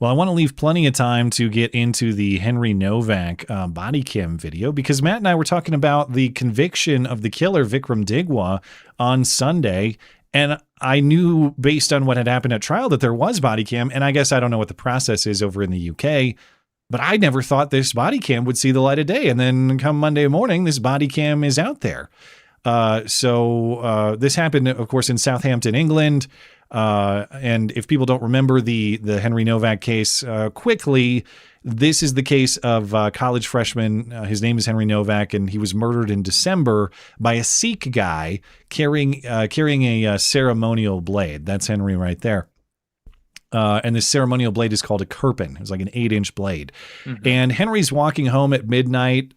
Well, I want to leave plenty of time to get into the Henry Novak body cam video because Matt and I were talking about the conviction of the killer, Vikram Digwa, on Sunday. And I knew based on what had happened at trial that there was body cam. And I guess I don't know what the process is over in the UK, but I never thought this body cam would see the light of day. And then come Monday morning, this body cam is out there. So this happened, of course, in Southampton, England. And if people don't remember the Henry Novak case, quickly, this is the case of a college freshman. His name is Henry Novak, and he was murdered in December by a Sikh guy carrying a ceremonial blade. That's Henry right there. And this ceremonial blade is called a kirpan. It was like an 8-inch blade. Mm-hmm. And Henry's walking home at midnight.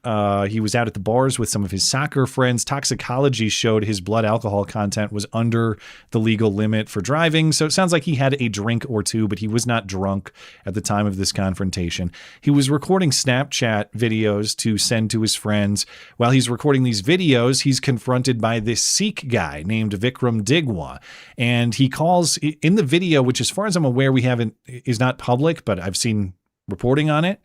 He was out at the bars with some of his soccer friends. Toxicology showed his blood alcohol content was under the legal limit for driving. So it sounds like he had a drink or two, but he was not drunk at the time of this confrontation. He was recording Snapchat videos to send to his friends. While he's recording these videos, he's confronted by this Sikh guy named Vikram Digwa. And he calls in the video, which as far as I'm aware, is not public, but I've seen reporting on it.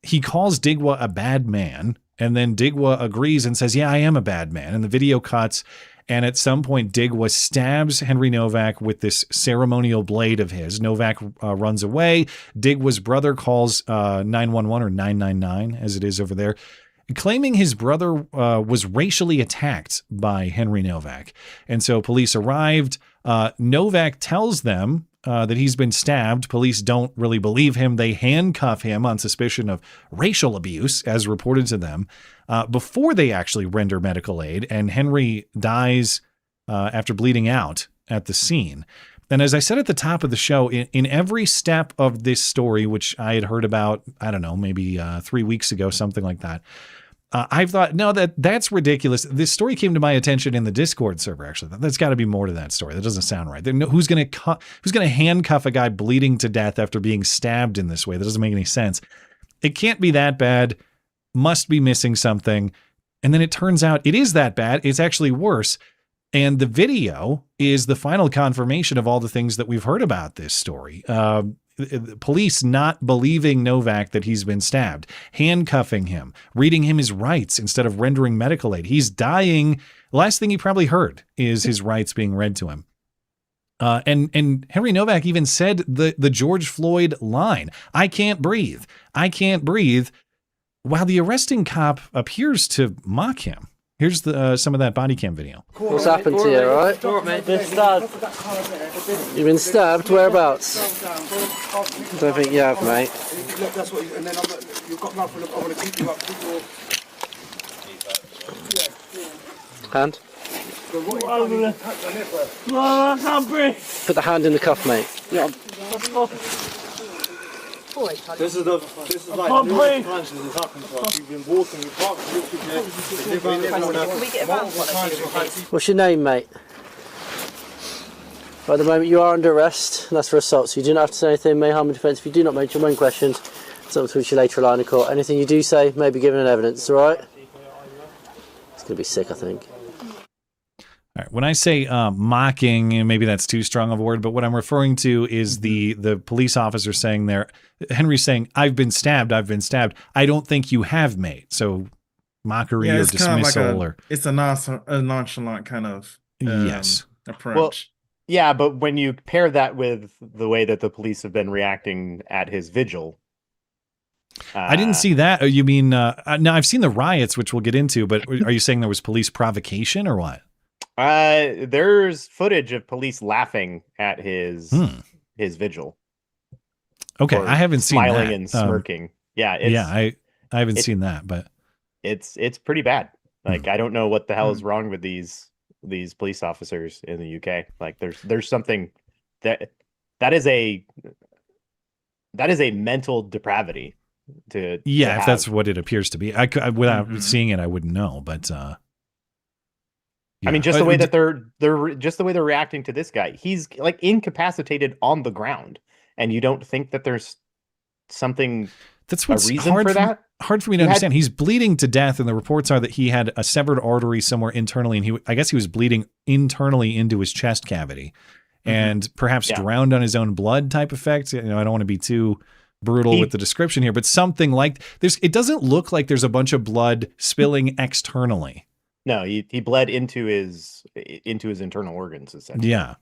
He calls Digwa a bad man, and then Digwa agrees and says, yeah, I am a bad man. And the video cuts, and at some point, Digwa stabs Henry Novak with this ceremonial blade of his. Novak runs away. Digwa's brother calls 911 or 999, as it is over there, claiming his brother was racially attacked by Henry Novak. And so police arrived. Novak tells them that he's been stabbed. Police don't really believe him. They handcuff him on suspicion of racial abuse, as reported to them, before they actually render medical aid. And Henry dies after bleeding out at the scene. And as I said at the top of the show, in every step of this story, which I had heard about, I don't know, maybe 3 weeks ago, something like that, I've thought, no, that's ridiculous. This story came to my attention in the Discord server, actually. There's got to be more to that story. That doesn't sound right. Who's going to handcuff a guy bleeding to death after being stabbed in this way? That doesn't make any sense. It can't be that bad. Must be missing something. And then it turns out it is that bad. It's actually worse. And the video is the final confirmation of all the things that we've heard about this story. Police not believing Novak that he's been stabbed, handcuffing him, reading him his rights instead of rendering medical aid. He's dying. The last thing he probably heard is his rights being read to him. And Henry Novak even said the George Floyd line, I can't breathe. I can't breathe. While the arresting cop appears to mock him. Here's some of that body cam video. What's happened to you, all right? Been stabbed. You've been stabbed? Whereabouts? Don't think you have, mate. Hand? I can't breathe. Put the hand in the cuff, mate. Yeah. This is like numerous times this has happened to us. We've been walking, we parked What's your name, mate? At the moment you are under arrest, and that's for assault, so you do not have to say anything, may harm in defence. If you do not mention your own questions, it's up to which you later rely in court. Anything you do say may be given in evidence, alright? It's going to be sick, I think. All right. When I say mocking, and maybe that's too strong of a word, but what I'm referring to is the police officer saying there, Henry's saying, I've been stabbed. I don't think you have, mate. So mockery or dismissal. It's a nonchalant kind of yes approach. Well, yeah, but when you pair that with the way that the police have been reacting at his vigil. I didn't see that. You mean, no, I've seen the riots, which we'll get into, but are you saying there was police provocation or what? There's footage of police laughing at his vigil. Okay, I haven't seen that. Smiling and smirking. I haven't seen that, but it's pretty bad. Like I don't know what the hell is wrong with these police officers in the UK. Like there's something that is a mental depravity to if that's what it appears to be. I without seeing it, I wouldn't know, but I mean, just the way that they're just the way they're reacting to this guy. He's like incapacitated on the ground, and you don't think that there's something. That's what's a reason for that. Hard for me to understand. He's bleeding to death, and the reports are that he had a severed artery somewhere internally, and I guess he was bleeding internally into his chest cavity. and perhaps drowned on his own blood type effect. I don't want to be too brutal with the description here, but something like this. It doesn't look like there's a bunch of blood spilling externally. No, he bled into his internal organs, essentially. Yeah.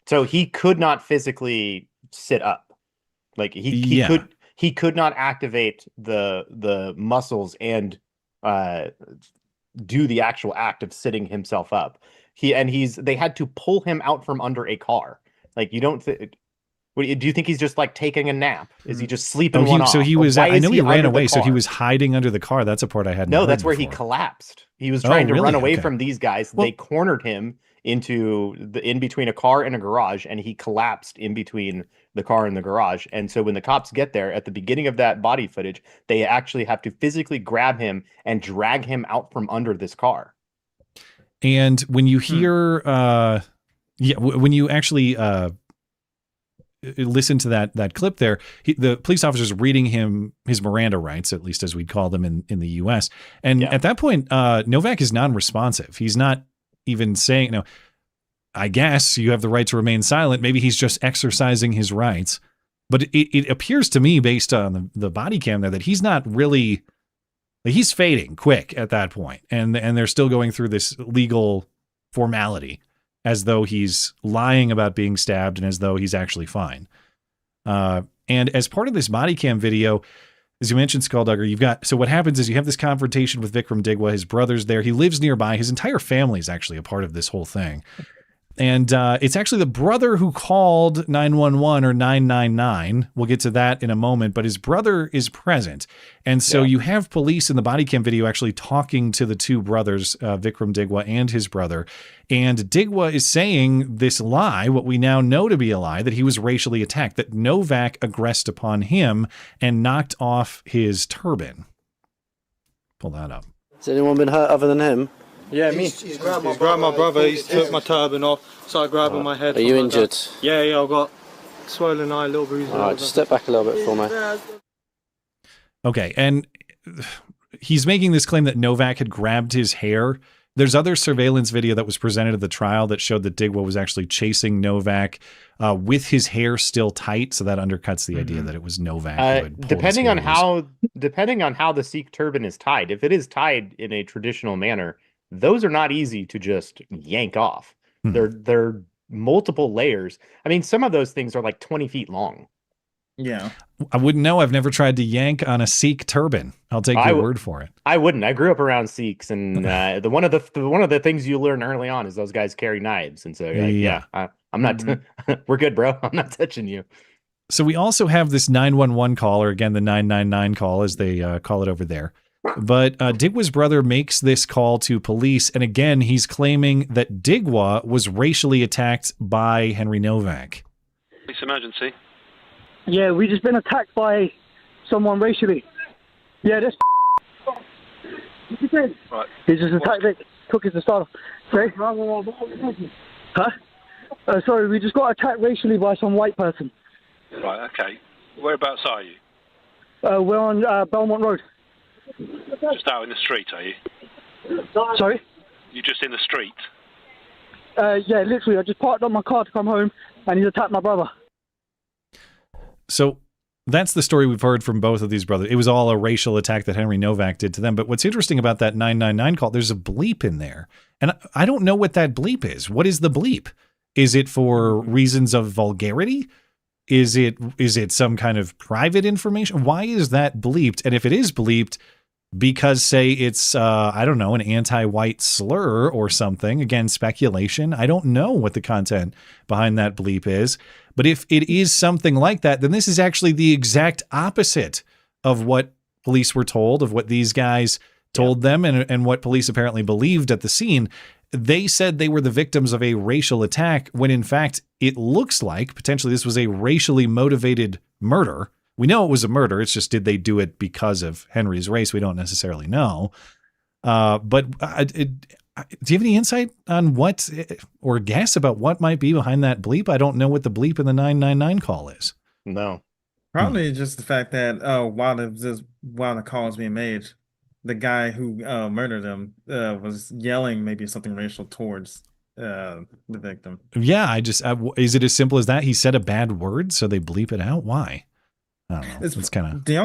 So he could not physically sit up. Like he could not activate the muscles and do the actual act of sitting himself up. They had to pull him out from under a car. Like, you don't do you think he's just like taking a nap? Is he just sleeping one off? So he was. I know he ran away. So he was hiding under the car. That's a part I hadn't. No, that's where before. he collapsed. He was trying to run away Okay. from these guys. Well, they cornered him in between a car and a garage, and he collapsed in between the car and the garage. And so when the cops get there at the beginning of that body footage, they actually have to physically grab him and drag him out from under this car. And when you hear, when you actually listen to that clip there, the police officer's reading him his Miranda rights, at least as we'd call them in the U.S. And at that point, Novak is non-responsive. He's not even saying, I guess you have the right to remain silent. Maybe he's just exercising his rights. But it appears to me, based on the body cam there, that he's not really, he's fading quick at that point. And they're still going through this legal formality as though he's lying about being stabbed and as though he's actually fine. And as part of this body cam video, as you mentioned, Skulldugger, so what happens is you have this confrontation with Vikram Digwa. His brother's there. He lives nearby. His entire family is actually a part of this whole thing. And it's actually the brother who called 911 or 999. We'll get to that in a moment, but his brother is present. And so you have police in the body cam video actually talking to the two brothers, Vikram Digwa and his brother. And Digwa is saying this lie, what we now know to be a lie, that he was racially attacked, that Novak aggressed upon him and knocked off his turban. Pull that up. Has anyone been hurt other than him? Yeah, me. He's grabbed my brother. He's took my turban off, started grabbing my head. Are you injured? Yeah, I've got swollen eye, little bruises. Alright, just step back a little bit for me. Okay, and he's making this claim that Novak had grabbed his hair. There's other surveillance video that was presented at the trial that showed that Digwa was actually chasing Novak with his hair still tight, so that undercuts the idea that it was Novak who had pulled depending his on hairs. how the Sikh turban is tied. If it is tied in a traditional manner, those are not easy to just yank off. They're multiple layers. I mean, some of those things are like 20 feet long. Yeah. I wouldn't know. I've never tried to yank on a Sikh turban. I'll take your word for it. I wouldn't. I grew up around Sikhs, and one of the things you learn early on is those guys carry knives, and so I'm not. We're good, bro. I'm not touching you. So we also have this 911 call, or again the 999 call, as they call it over there. But Digwa's brother makes this call to police, and again he's claiming that Digwa was racially attacked by Henry Novak. Police emergency. Yeah, we just been attacked by someone racially. Yeah, this. Right. He just attacked it. Took us to start off. Sorry? Huh? Sorry, we just got attacked racially by some white person. Right, okay. Whereabouts are you? We're on Belmont Road. Just out in the street, are you? Sorry? You're just in the street? Yeah, literally. I just parked up my car to come home, and he attacked my brother. So that's the story we've heard from both of these brothers. It was all a racial attack that Henry Novak did to them. But what's interesting about that 999 call, there's a bleep in there. And I don't know what that bleep is. What is the bleep? Is it for reasons of vulgarity? Is it some kind of private information? Why is that bleeped? And if it is bleeped because, say, it's, I don't know, an anti-white slur or something, again, speculation. I don't know what the content behind that bleep is. But if it is something like that, then this is actually the exact opposite of what police were told, of what these guys told them, and what police apparently believed at the scene. They said they were the victims of a racial attack when, in fact, it looks like potentially this was a racially motivated murder. We know it was a murder. It's just, did they do it because of Henry's race? We don't necessarily know. But do you have any insight on what, or guess about what might be behind that bleep? I don't know what the bleep in the 999 call is. No. Probably just the fact that while the call was being made, the guy who murdered him was yelling maybe something racial towards the victim. Yeah, is it as simple as that? He said a bad word, so they bleep it out. Why? I don't know. It's kind of the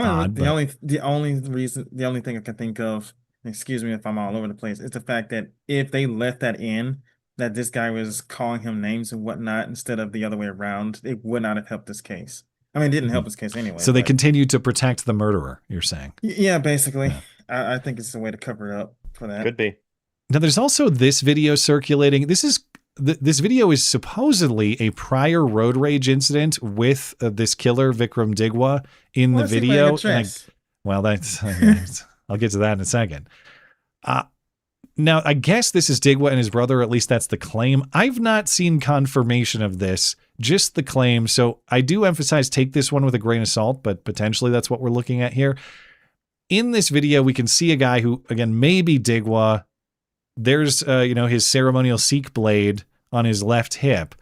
only thing I can think of. Excuse me if I'm all over the place. It's the fact that if they left that in, that this guy was calling him names and whatnot instead of the other way around, it would not have helped this case. I mean, it didn't help his case anyway. So they continue to protect the murderer, you're saying? Yeah, basically. Yeah. I think it's a way to cover it up for that. Could be. Now, there's also this video circulating. This video is supposedly a prior road rage incident with this killer, Vikram Digwa, in the video. Well, that's I'll get to that in a second. Now, I guess this is Digwa and his brother. At least that's the claim. I've not seen confirmation of this, just the claim. So I do emphasize take this one with a grain of salt, but potentially that's what we're looking at here. In this video, we can see a guy who, again, may be Digwa. There's, his ceremonial Sikh blade on his left hip.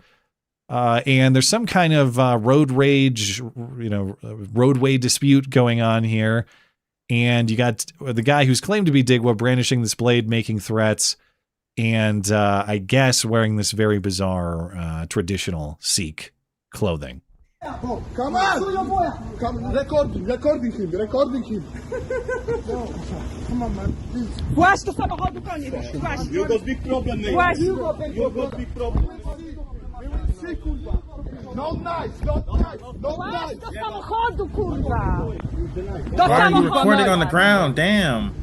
And there's some kind of road rage, roadway dispute going on here. And you got the guy who's claimed to be Digwa brandishing this blade, making threats, and I guess wearing this very bizarre traditional Sikh clothing. Come on! Come, recording him. No, come on, man, please. Właśnie to samochodu koniec. Właśnie. You got big problem, mate. Właśnie. You got big problem. See, kurwa. Not nice. Właśnie do samochodu, kurwa. Why are you recording on the ground? Damn.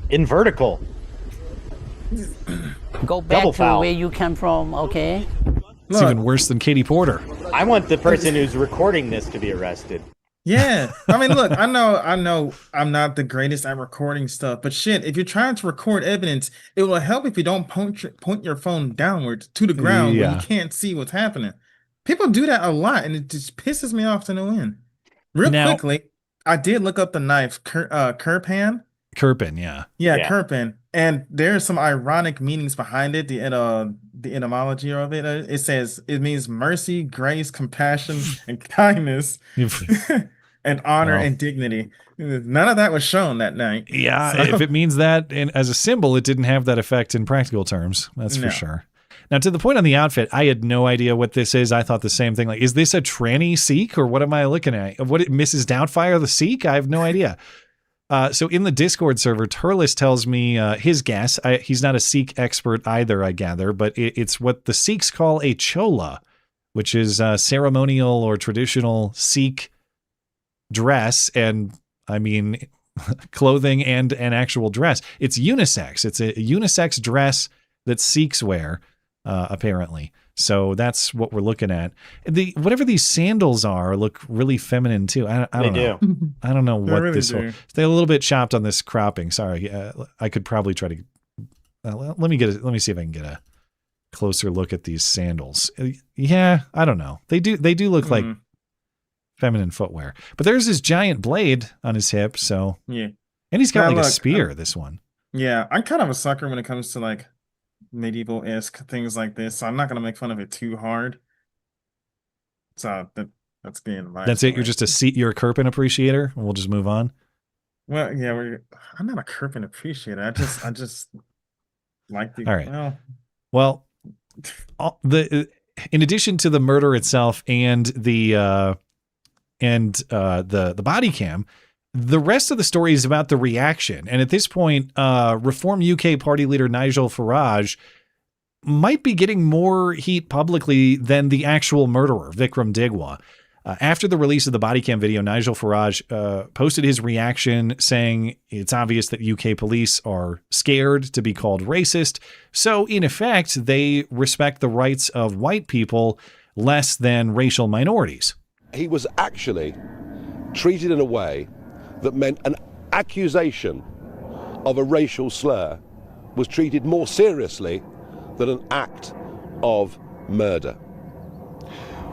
In vertical. Go back Double to foul. where you come from, okay? It's even worse than Katie Porter. I want the person who's recording this to be arrested. Yeah. I mean, look, I know I'm not the greatest at recording stuff, but shit, if you're trying to record evidence, it will help if you don't point your phone downwards to the ground where you can't see what's happening. People do that a lot, and it just pisses me off to no end. Quickly, I did look up the knife, Kirpan. Kirpin, yeah. Yeah, Kirpin. And there's some ironic meanings behind it. The etymology of it. It says it means mercy, grace, compassion, and kindness, and honor and dignity. None of that was shown that night. Yeah, so. If it means that as a symbol, it didn't have that effect in practical terms. That's for sure. Now, to the point on the outfit, I had no idea what this is. I thought the same thing. Like, is this a tranny Sikh, or what am I looking at? Mrs. Doubtfire the Sikh? I have no idea. So in the Discord server, Turles tells me his guess. He's not a Sikh expert either, I gather, but it's what the Sikhs call a chola, which is ceremonial or traditional Sikh dress, and I mean clothing and an actual dress. It's unisex. It's a unisex dress that Sikhs wear, apparently. So that's what we're looking at. Whatever these sandals are look really feminine too. I don't know. I don't know what really this. They're a little bit chopped on this cropping. Sorry, I could probably try to. Let me see if I can get a closer look at these sandals. Yeah, I don't know. They do look like feminine footwear. But there's this giant blade on his hip. So yeah, and he's got a spear. This one. Yeah, I'm kind of a sucker when it comes to like medieval-esque things like this, so I'm not going to make fun of it too hard. So that's being my That's it. You're just you're a Kirpin appreciator, and we'll just move on. Well, yeah, I'm not a Kirpin appreciator. I just like the. All right. Well, in addition to the murder itself and the body cam, the rest of the story is about the reaction. And at this point, Reform UK party leader Nigel Farage might be getting more heat publicly than the actual murderer, Vikram Digwa. After the release of the body cam video, Nigel Farage posted his reaction saying it's obvious that UK police are scared to be called racist. So in effect, they respect the rights of white people less than racial minorities. He was actually treated in a way that meant an accusation of a racial slur was treated more seriously than an act of murder.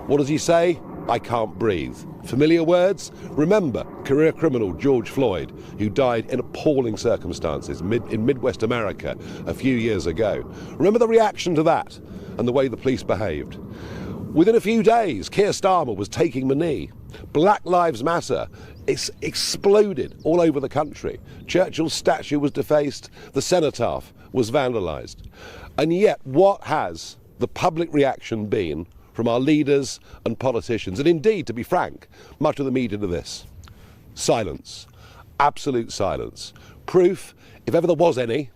What does he say? I can't breathe. Familiar words? Remember career criminal George Floyd, who died in appalling circumstances in Midwest America a few years ago. Remember the reaction to that and the way the police behaved. Within a few days, Keir Starmer was taking the knee. Black Lives Matter, it's exploded all over the country. Churchill's statue was defaced, the cenotaph was vandalised. And yet, what has the public reaction been from our leaders and politicians, and indeed, to be frank, much of the media to this? Silence. Absolute silence. Proof, if ever there was any,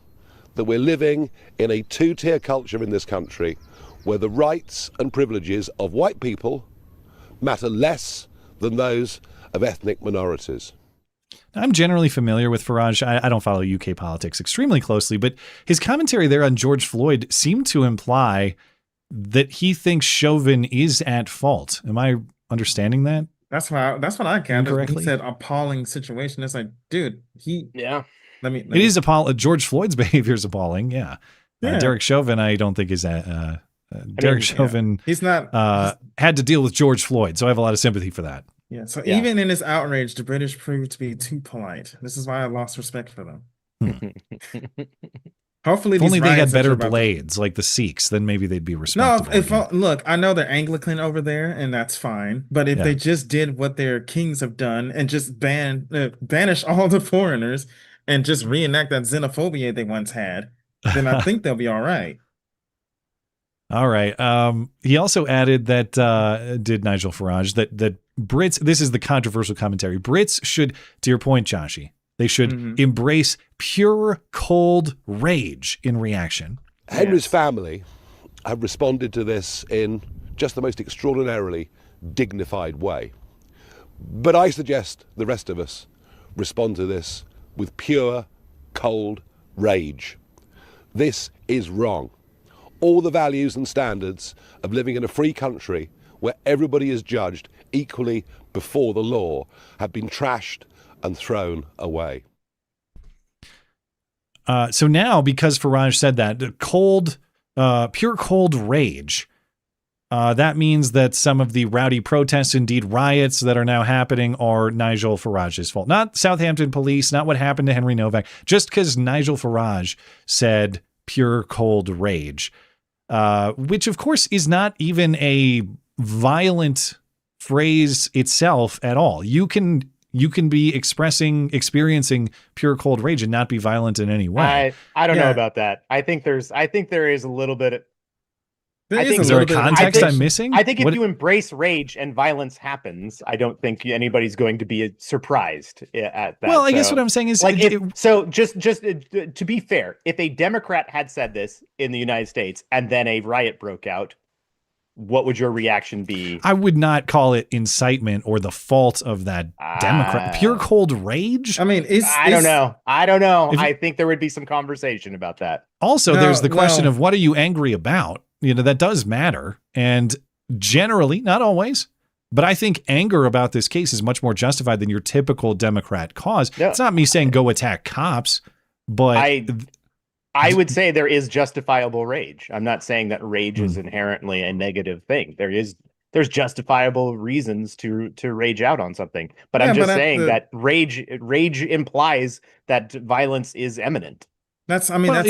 that we're living in a two-tier culture in this country where the rights and privileges of white people matter less than those of ethnic minorities. I'm generally familiar with Farage. I don't follow UK politics extremely closely, but his commentary there on George Floyd seemed to imply that he thinks Chauvin is at fault. Am I understanding that? That's what I gathered. Incorrectly? He said appalling situation. It's like, dude, let me It is appalling. George Floyd's behavior is appalling. Yeah. Yeah. Derek Chauvin, I don't think is at. Derek Chauvin he's not had to deal with George Floyd, so I have a lot of sympathy for that. Yeah, so even in this outrage, the British proved to be too polite. This is why I lost respect for them. Hopefully, if only these they had riots that better you're about blades like the Sikhs, then maybe they'd be respectable. No, look, I know they're Anglican over there, and that's fine. But if they just did what their kings have done and just banish all the foreigners and just reenact that xenophobia they once had, then I think they'll be all right. All right. He also added that, did Nigel Farage, that Brits, this is the controversial commentary, Brits should, to your point, Joshi, they should embrace pure, cold rage in reaction. Henry's family have responded to this in just the most extraordinarily dignified way. But I suggest the rest of us respond to this with pure, cold rage. This is wrong. All the values and standards of living in a free country where everybody is judged equally before the law have been trashed and thrown away. So now, because Farage said that, pure cold rage, that means that some of the rowdy protests, indeed riots that are now happening, are Nigel Farage's fault. Not Southampton police, not what happened to Henry Novak, just because Nigel Farage said pure cold rage. Which, of course, is not even a violent phrase itself at all. You can be experiencing pure cold rage and not be violent in any way. I don't know about that. I think there is a little bit. Is there a context I'm missing? I think if you embrace rage and violence happens, I don't think anybody's going to be surprised at that. Well, I guess what I'm saying is, like, just to be fair, if a Democrat had said this in the United States and then a riot broke out, what would your reaction be? I would not call it incitement or the fault of that Democrat. Pure cold rage? I mean, I don't know. I think there would be some conversation about that. Also, there's the question of what are you angry about? You know, that does matter. And generally, not always, but I think anger about this case is much more justified than your typical Democrat cause. Yeah. It's not me saying go attack cops, but I would say there is justifiable rage. I'm not saying that rage is inherently a negative thing. There's justifiable reasons to rage out on something, but I'm just saying that rage implies that violence is imminent. That's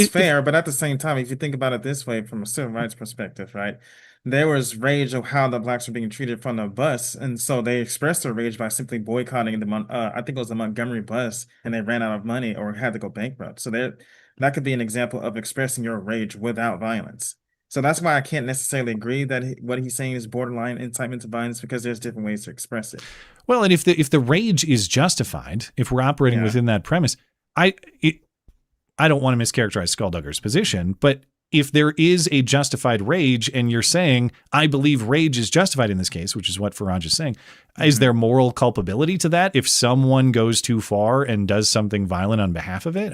fair, but at the same time, if you think about it this way, from a civil rights perspective, right? There was rage of how the blacks were being treated from the bus, and so they expressed their rage by simply boycotting I think it was the Montgomery bus, and they ran out of money or had to go bankrupt. So that could be an example of expressing your rage without violence. So that's why I can't necessarily agree that what he's saying is borderline incitement to violence, because there's different ways to express it. Well, and if the rage is justified, if we're operating within that premise, I don't want to mischaracterize Skulldugger's position, but if there is a justified rage and you're saying, I believe rage is justified in this case, which is what Farage is saying, is there moral culpability to that if someone goes too far and does something violent on behalf of it?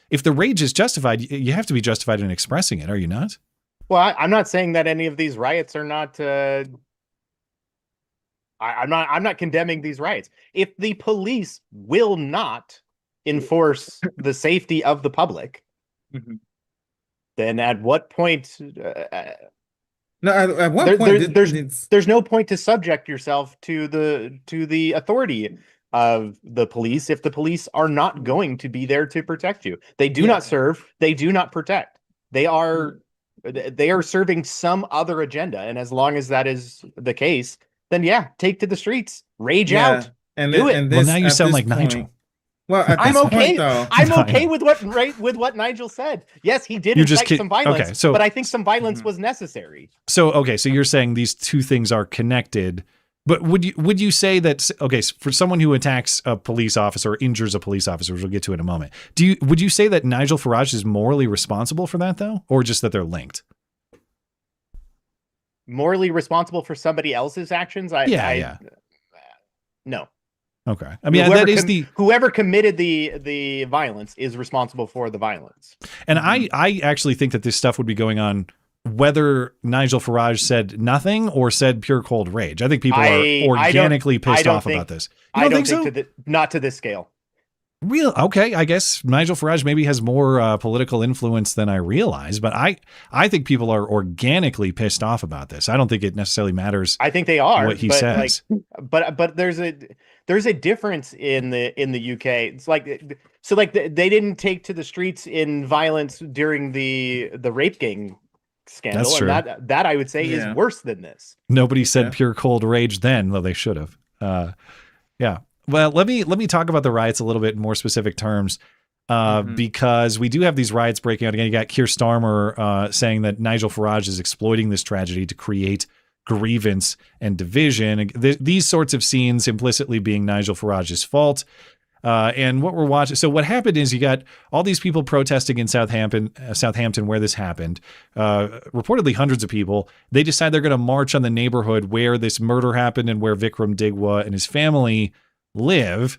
If the rage is justified, you have to be justified in expressing it, are you not? Well, I'm not saying that any of these riots are not... I'm not condemning these riots. If the police will not enforce the safety of the public, then at what point at what point there's no point to subject yourself to the authority of the police if the police are not going to be there to protect you. They do not serve, they do not protect. They are serving some other agenda, and as long as that is the case, then yeah, take to the streets, rage Yeah, out, and do it. and Well, this, now you at sound this like point, Nigel. Well, at I'm this okay. point, though, I'm I okay know. with what Nigel said. Yes, he did You're just incite some violence, okay, so- but I think some violence was necessary. So okay, so you're saying these two things are connected, but would you say that okay, for someone who attacks a police officer or injures a police officer, which we'll get to in a moment, would you say that Nigel Farage is morally responsible for that though, or just that they're linked? Morally responsible for somebody else's actions? No. Okay. I mean, that is whoever committed the violence is responsible for the violence. And I actually think that this stuff would be going on whether Nigel Farage said nothing or said pure cold rage. I think people are organically pissed off about this. You don't think so? Not to this scale. Okay, I guess Nigel Farage maybe has more political influence than I realize, but I think people are organically pissed off about this. I don't think it necessarily matters. I think they are what he says. But there's a difference in the UK. It's like they didn't take to the streets in violence during the rape gang scandal. That's true. And that I would say is worse than this. Nobody said pure cold rage then, though they should have. Yeah. Well, let me talk about the riots a little bit in more specific terms, because we do have these riots breaking out again. You got Keir Starmer saying that Nigel Farage is exploiting this tragedy to create grievance and division. These sorts of scenes implicitly being Nigel Farage's fault. And what we're watching, so what happened is you got all these people protesting in Southampton where this happened, reportedly hundreds of people. They decide they're going to march on the neighborhood where this murder happened and where Vikram Digwa and his family live,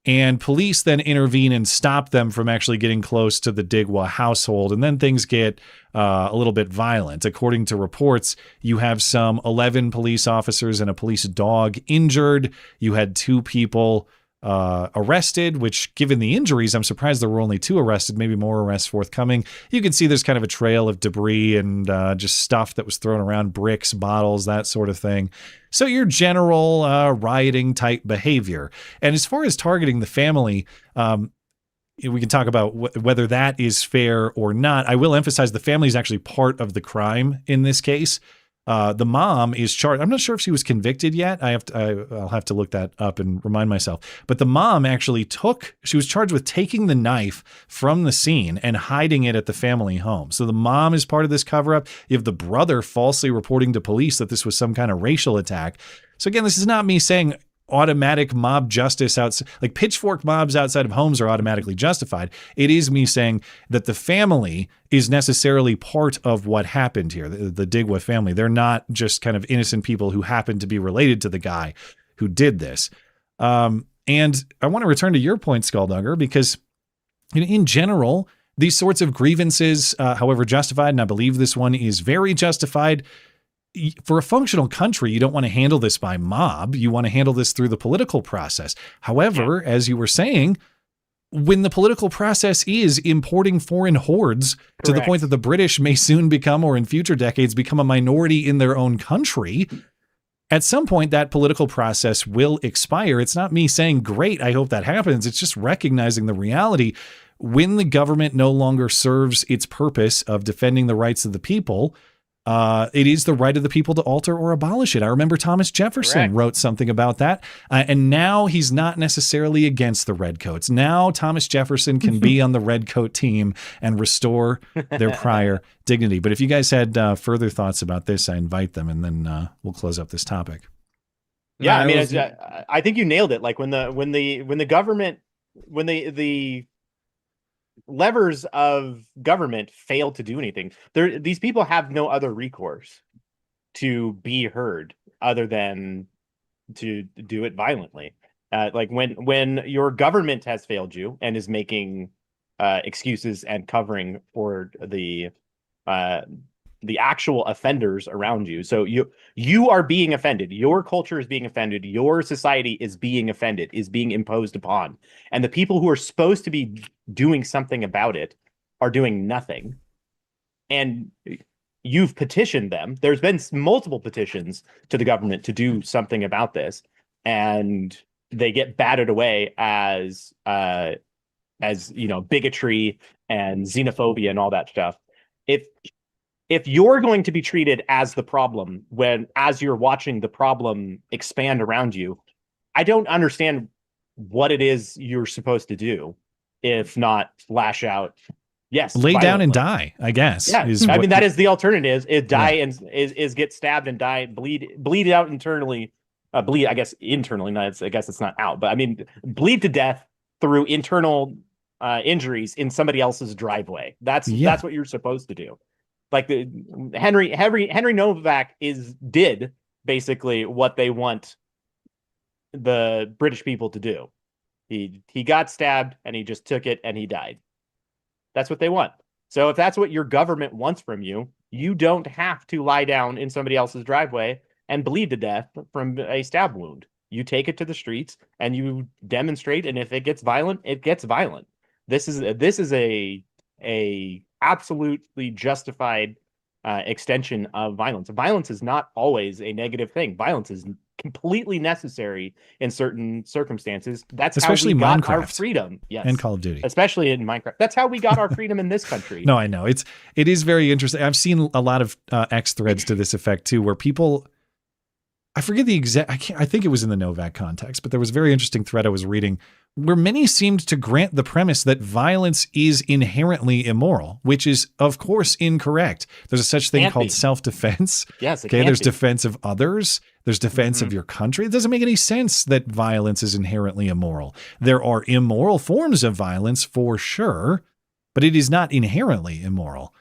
and police then intervene and stop them from actually getting close to the Digwa household, and then things get a little bit violent. According to reports, you have some 11 police officers and a police dog injured. You had 2 people arrested, which given the injuries, I'm surprised there were only 2 arrested, maybe more arrests forthcoming. You can see there's kind of a trail of debris and just stuff that was thrown around, bricks, bottles, that sort of thing. So your general rioting type behavior. And as far as targeting the family, we can talk about whether that is fair or not. I will emphasize the family is actually part of the crime in this case. The mom is charged. I'm not sure if she was convicted yet. I'll have to look that up and remind myself. But the mom actually she was charged with taking the knife from the scene and hiding it at the family home. So the mom is part of this cover up. You have the brother falsely reporting to police that this was some kind of racial attack. So again, this is not me saying automatic mob justice like pitchfork mobs outside of homes are automatically justified. It is me saying that the family is necessarily part of what happened here. The Digwa family, they're not just kind of innocent people who happen to be related to the guy who did this. And I want to return to your point, Skulldugger, because in general, these sorts of grievances, however justified, and I believe this one is very justified, for a functional country, you don't want to handle this by mob. You want to handle this through the political process. However, as you were saying, when the political process is importing foreign hordes to the point that the British may soon become, or in future decades, become a minority in their own country, at some point that political process will expire. It's not me saying, great, I hope that happens. It's just recognizing the reality. When the government no longer serves its purpose of defending the rights of the people, it is the right of the people to alter or abolish it. I remember Thomas Jefferson wrote something about that. And now he's not necessarily against the redcoats. Now Thomas Jefferson can be on the redcoat team and restore their prior dignity. But if you guys had further thoughts about this, I invite them, and then we'll close up this topic. Yeah, I mean, I think you nailed it. Like when the government, when the levers of government fail to do anything, these people have no other recourse to be heard other than to do it violently. Like when your government has failed you and is making excuses and covering for the actual offenders around you. So you are being offended. Your culture is being offended. Your society is being offended, is being imposed upon. And the people who are supposed to be doing something about it are doing nothing. And you've petitioned them. There's been multiple petitions to the government to do something about this. And they get batted away as bigotry and xenophobia and all that stuff. if you're going to be treated as the problem as you're watching the problem expand around you, I don't understand what it is you're supposed to do if not lash out. Yes, lay down and violently. die, I guess. Yeah, I mean that is the alternative. Is die and is get stabbed and die, bleed out internally, bleed. I guess internally. Not, I guess it's not out, but I mean bleed to death through internal injuries in somebody else's driveway. That's what you're supposed to do. Like Henry Novak did basically what they want the British people to do. He got stabbed and he just took it and he died. That's what they want. So if that's what your government wants from you, you don't have to lie down in somebody else's driveway and bleed to death from a stab wound. You take it to the streets and you demonstrate, and if it gets violent, it gets violent. This is a absolutely justified extension of violence. Violence is not always a negative thing. Violence is completely necessary in certain circumstances. That's especially how we got Minecraft our freedom. Yes, and Call of Duty, especially in Minecraft. That's how we got our freedom in this country. No, I know it is very interesting. I've seen a lot of X threads to this effect too, where people, I forget the exact, I think it was in the Novak context, but there was a very interesting thread I was reading where many seemed to grant the premise that violence is inherently immoral, which is, of course, incorrect. There's a such thing called self-defense. Yes, okay. There's defense of others. There's defense of your country. It doesn't make any sense that violence is inherently immoral. There are immoral forms of violence for sure, but it is not inherently immoral.